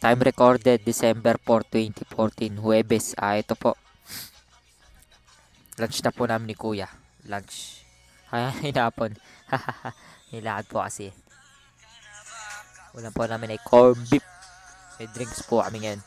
Time recorded December 4, 2014, Huwebes. Ito po. Lunch na po namin ni Kuya. Lunch. Hinapon. Hilakad po kasi. Ulam po namin ay corned beef. May drinks po kami ngayon.